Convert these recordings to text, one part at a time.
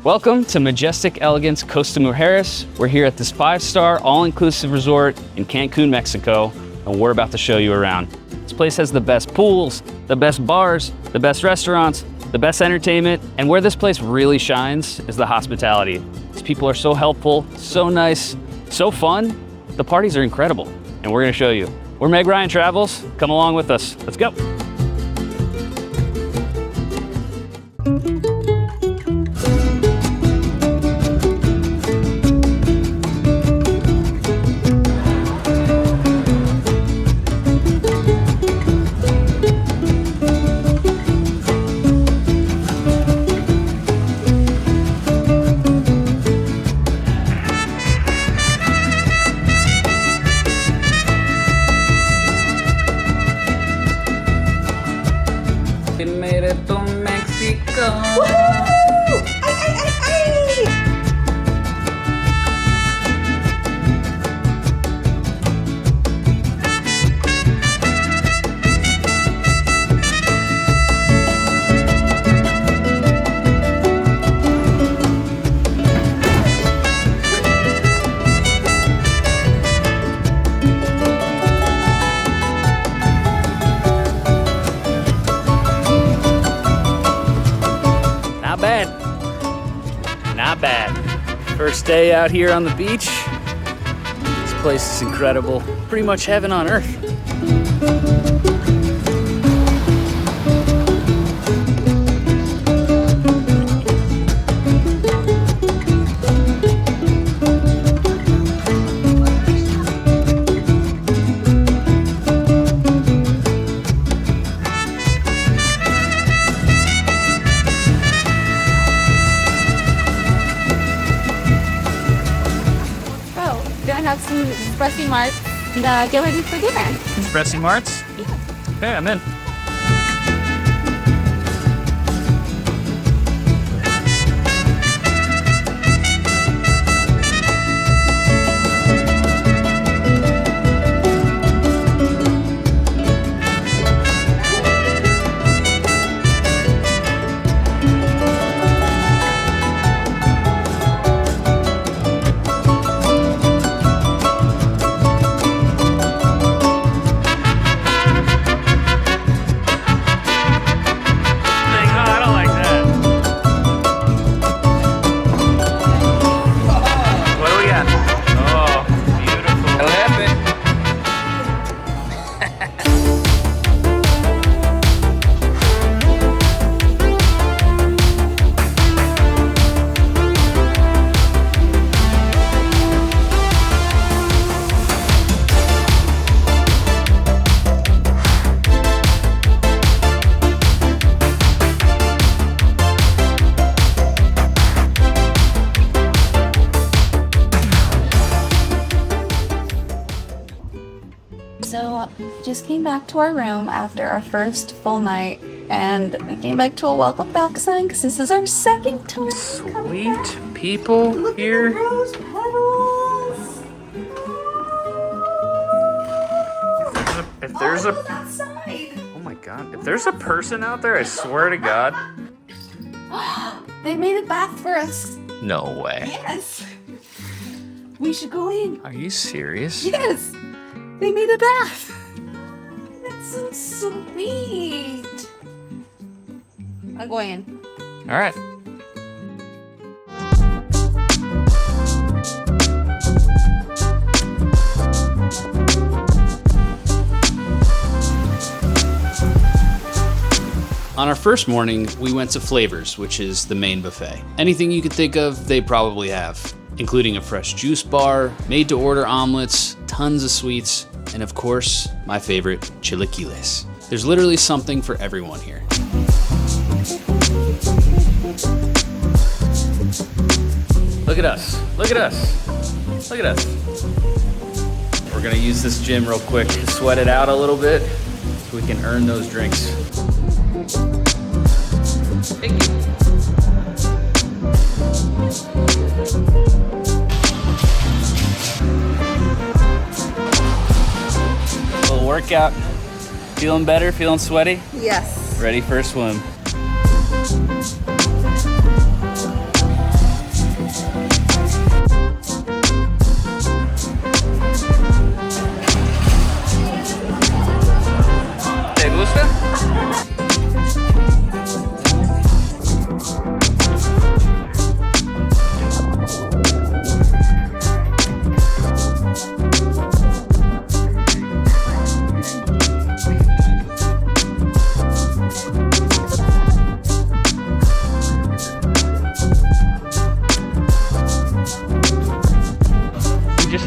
Welcome to Majestic Elegance Costa Mujeres. We're here at this 5-star all-inclusive resort in Cancun, Mexico, and we're about to show you around. This place has the best pools, the best bars, the best restaurants, the best entertainment, and where this place really shines is the hospitality. These people are so helpful, so nice, so fun. The parties are incredible, and we're gonna show you. We're Meg Ryan Travels. Come along with us. Let's go. We made it to Mexico. Woohoo! Ay! Not bad. Not bad. First day out here on the beach. This place is incredible. Pretty much heaven on earth. Gonna have some espresso marts and get ready for dinner. Espresso Marts? Yeah. Okay, I'm in. So just came back to our room after our first full night, and we came back to a welcome back sign because this is our second time. Sweet people Look here. at the rose petals. If there's a, Look outside. oh my God, if there's a person out there, I swear to God. They made a bath for us. No way. Yes. We should go in. Are you serious? Yes. They made a bath. That's so sweet. I'm going in. All right. On our first morning, we went to Flavors, which is the main buffet. Anything you could think of, they probably have, including a fresh juice bar, made-to-order omelets, tons of sweets, and of course, my favorite, chilaquiles. There's literally something for everyone here. Look at us, look at us, look at us. We're gonna use this gym real quick to sweat it out a little bit so we can earn those drinks. Thank you. Little workout. Feeling better? Feeling sweaty? Yes. Ready for a swim.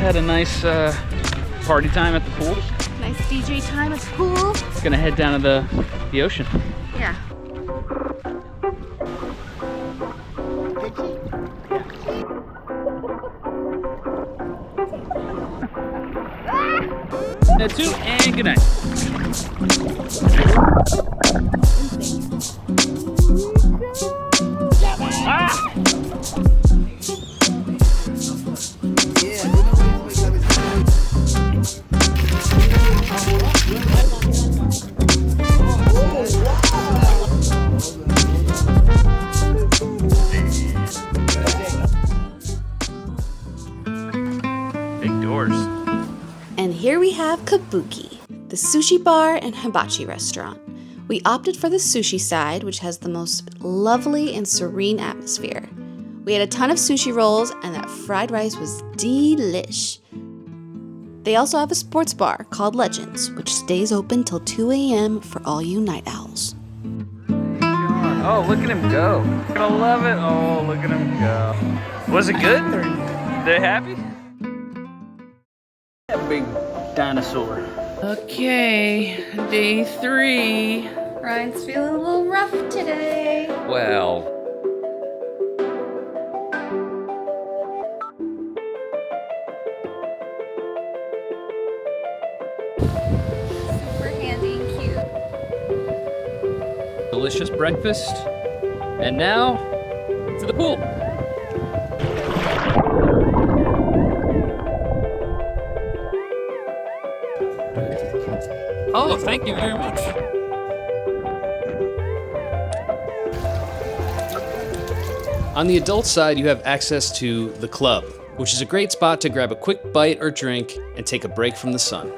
had a nice party time at the pool. Nice DJ time at the pool. Gonna head down to the ocean. Yeah. That's two, and good night. Ah! Big doors. And here we have Kabuki, the sushi bar and hibachi restaurant. We opted for the sushi side, which has the most lovely and serene atmosphere. We had a ton of sushi rolls, and that fried rice was delish. They also have a sports bar called Legends, which stays open till 2 a.m. for all you night owls. Oh, look at him go. You're gonna love it. Oh, look at him go. Was it good? They happy? That big dinosaur. Okay, day 3. Ryan's feeling a little rough today. Well. Super handy and cute. Delicious breakfast. And now, to the pool. Oh, thank you very much. On the adult side, you have access to the club, which is a great spot to grab a quick bite or drink and take a break from the sun.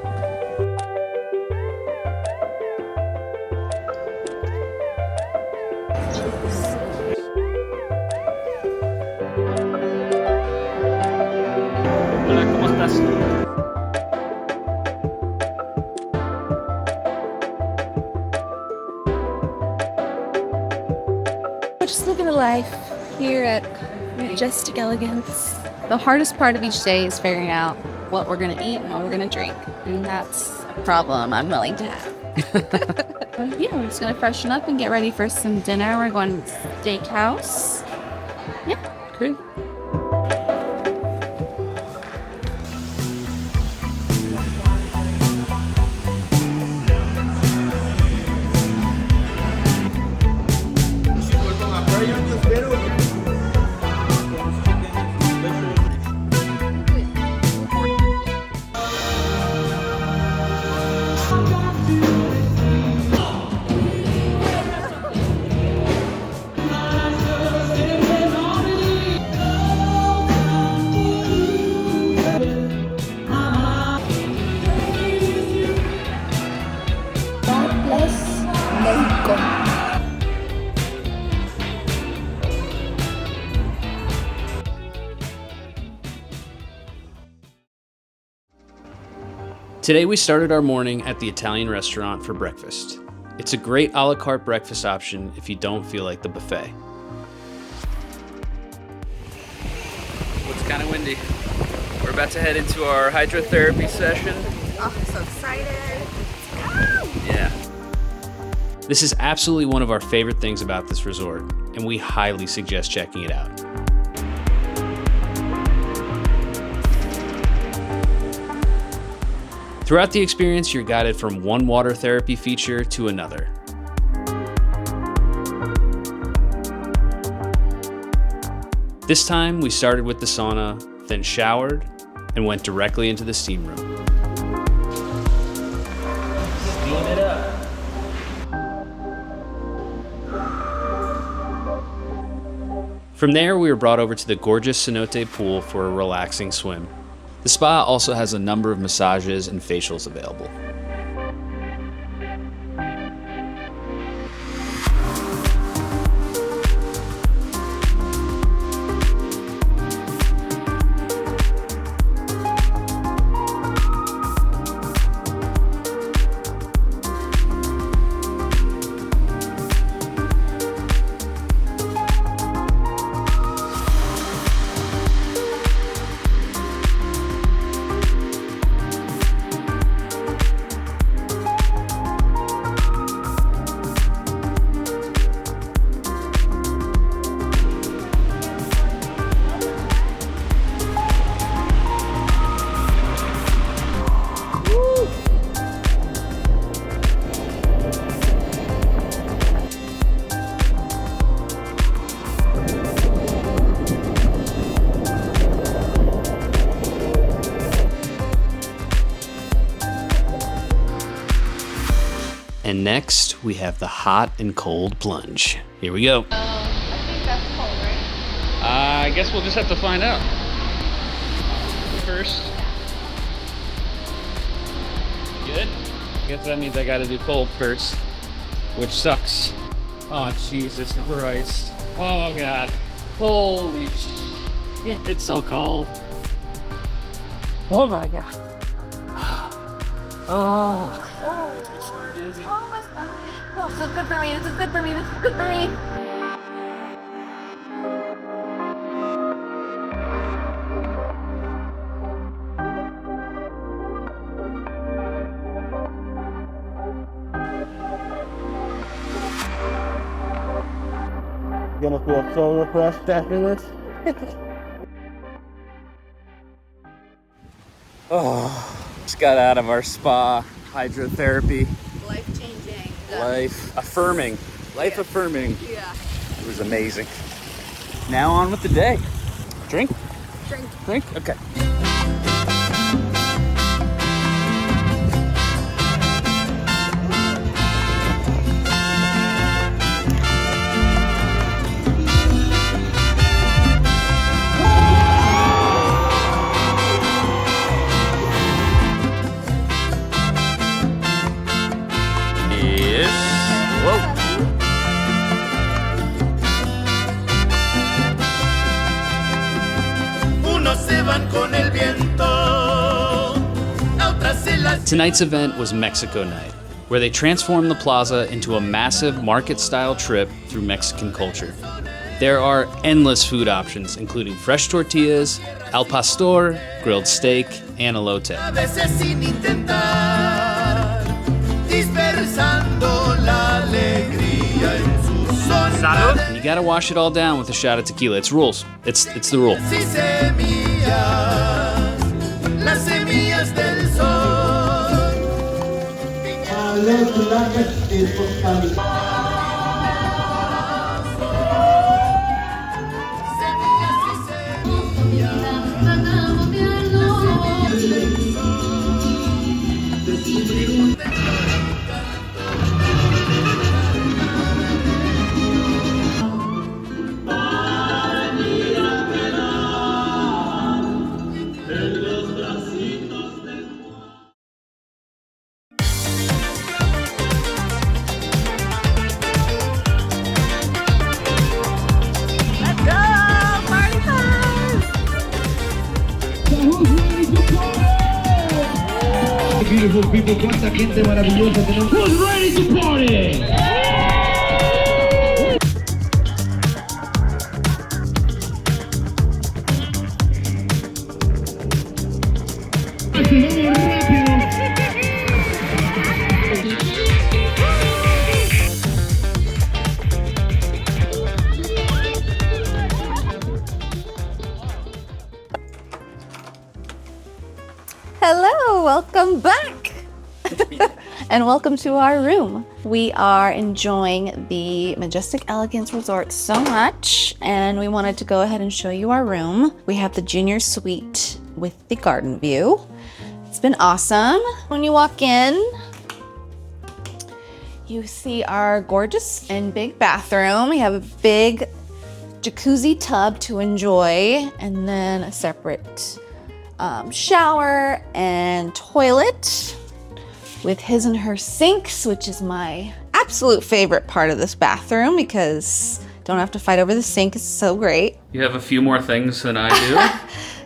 Hola, ¿cómo estás? We're just living a life here at Majestic Elegance. The hardest part of each day is figuring out what we're gonna eat and what we're gonna drink. And that's a problem I'm willing to have. Yeah, we're just gonna freshen up and get ready for some dinner. We're going to Steakhouse. Yeah. Great. God bless Loco. Today we started our morning at the Italian restaurant for breakfast. It's a great a la carte breakfast option if you don't feel like the buffet. It's kind of windy. We're about to head into our hydrotherapy session. Oh, I'm so excited. Yeah. This is absolutely one of our favorite things about this resort, and we highly suggest checking it out. Throughout the experience, you're guided from one water therapy feature to another. This time, we started with the sauna, then showered, and went directly into the steam room. Steam it up. From there, we were brought over to the gorgeous Cenote pool for a relaxing swim. The spa also has a number of massages and facials available. And next, we have the hot and cold plunge. Here we go. I think that's cold, right? I guess we'll just have to find out. First. Good. I guess that means I gotta do cold first, which sucks. Oh, Jesus Christ. Oh, God. Holy shit. It's so cold. Oh, my God. Oh. Oh my God. Oh, this is good for me. This is good for me. This is good for me. Gonna feel so refreshed after this. Oh, just got out of our spa hydrotherapy. Life-changing. Life affirming. Life affirming. Yeah. It was amazing. Now on with the day. Drink? Drink. Drink? Okay. Tonight's event was Mexico Night, where they transformed the plaza into a massive market-style trip through Mexican culture. There are endless food options, including fresh tortillas, al pastor, grilled steak, and elote. And you gotta wash it all down with a shot of tequila. It's rules. It's the rule. Beautiful people, cuánta gente maravillosa tenemos. Who's ready to party? Hello, welcome back. And welcome to our room. We are enjoying the Majestic Elegance Resort so much, and we wanted to go ahead and show you our room. We have the junior suite with the garden view. It's been awesome. When you walk in, you see our gorgeous and big bathroom. We have a big jacuzzi tub to enjoy, and then a separate shower and toilet with his and her sinks, which is my absolute favorite part of this bathroom because don't have to fight over the sink. It's so great. You have a few more things than I do.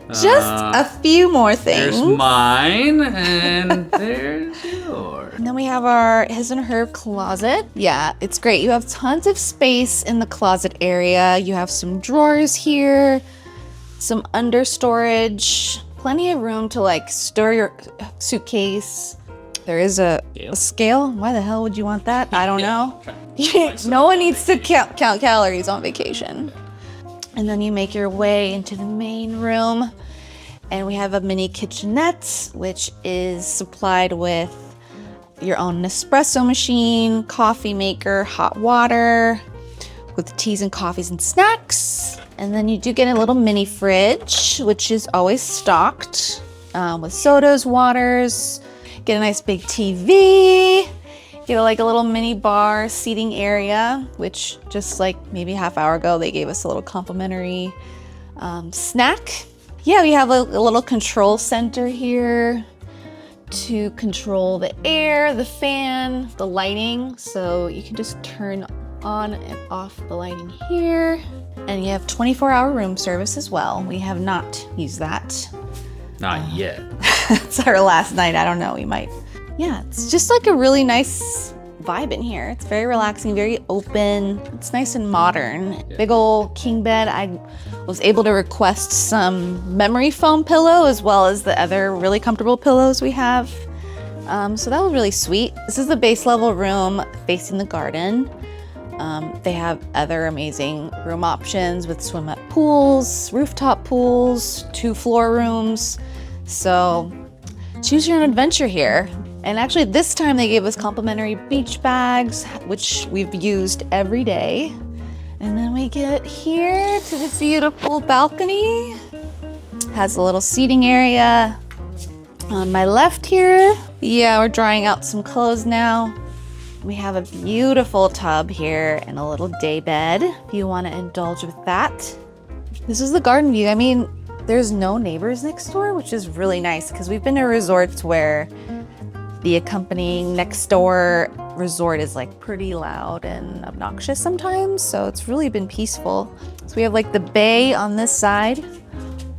Just a few more things. There's mine and there's yours. And then we have our his and her closet. Yeah, it's great. You have tons of space in the closet area. You have some drawers here, some under storage, plenty of room to like store your suitcase. There is a scale. Why the hell would you want that? I don't know. No one needs to count calories on vacation. And then you make your way into the main room, and we have a mini kitchenette, which is supplied with your own Nespresso machine, coffee maker, hot water, with teas and coffees and snacks. And then you do get a little mini fridge, which is always stocked with sodas, waters. Get a nice big TV, You know, like a little mini bar seating area, which just like maybe a half hour ago, they gave us a little complimentary snack. Yeah, we have a little control center here to control the air, the fan, the lighting. So you can just turn on and off the lighting here. And you have 24-hour room service as well. We have not used that. Not yet. It's our last night. I don't know, we might. Yeah, it's just like a really nice vibe in here. It's very relaxing, very open. It's nice and modern. Yeah. Big old king bed. I was able to request some memory foam pillow as well as the other really comfortable pillows we have. So that was really sweet. This is the base level room facing the garden. They have other amazing room options with swim-up pools, rooftop pools, 2 floor rooms. So choose your own adventure here. And actually this time they gave us complimentary beach bags, which we've used every day. And then we get here to this beautiful balcony. Has a little seating area. On my left here, yeah, we're drying out some clothes now. We have a beautiful tub here and a little day bed if you want to indulge with that. This is the garden view. I mean, there's no neighbors next door, which is really nice because we've been to resorts where the accompanying next door resort is like pretty loud and obnoxious sometimes. So it's really been peaceful. So we have like the bay on this side,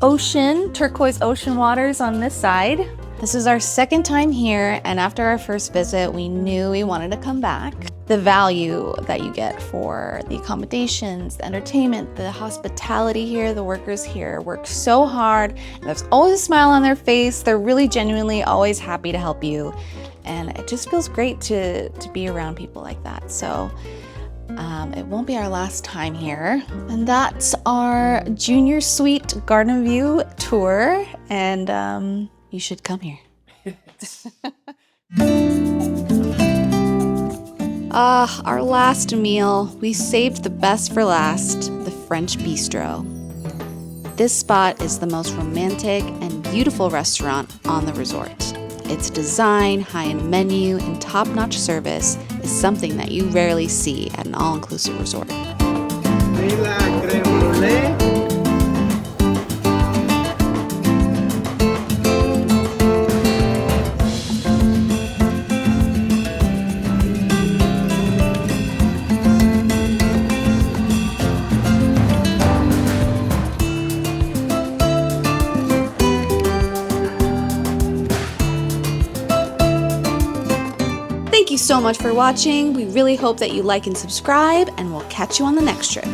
ocean, turquoise ocean waters on this side. This is our second time here, and after our first visit, we knew we wanted to come back. The value that you get for the accommodations, the entertainment, the hospitality here, the workers here work so hard, and there's always a smile on their face. They're really genuinely always happy to help you, and it just feels great to be around people like that. So it won't be our last time here. And that's our Junior Suite Garden View tour, and you should come here. Our last meal. We saved the best for last, the French Bistro. This spot is the most romantic and beautiful restaurant on the resort. Its design, high-end menu, and top-notch service is something that you rarely see at an all-inclusive resort. Thank you so much for watching. We really hope that you like and subscribe, and we'll catch you on the next trip.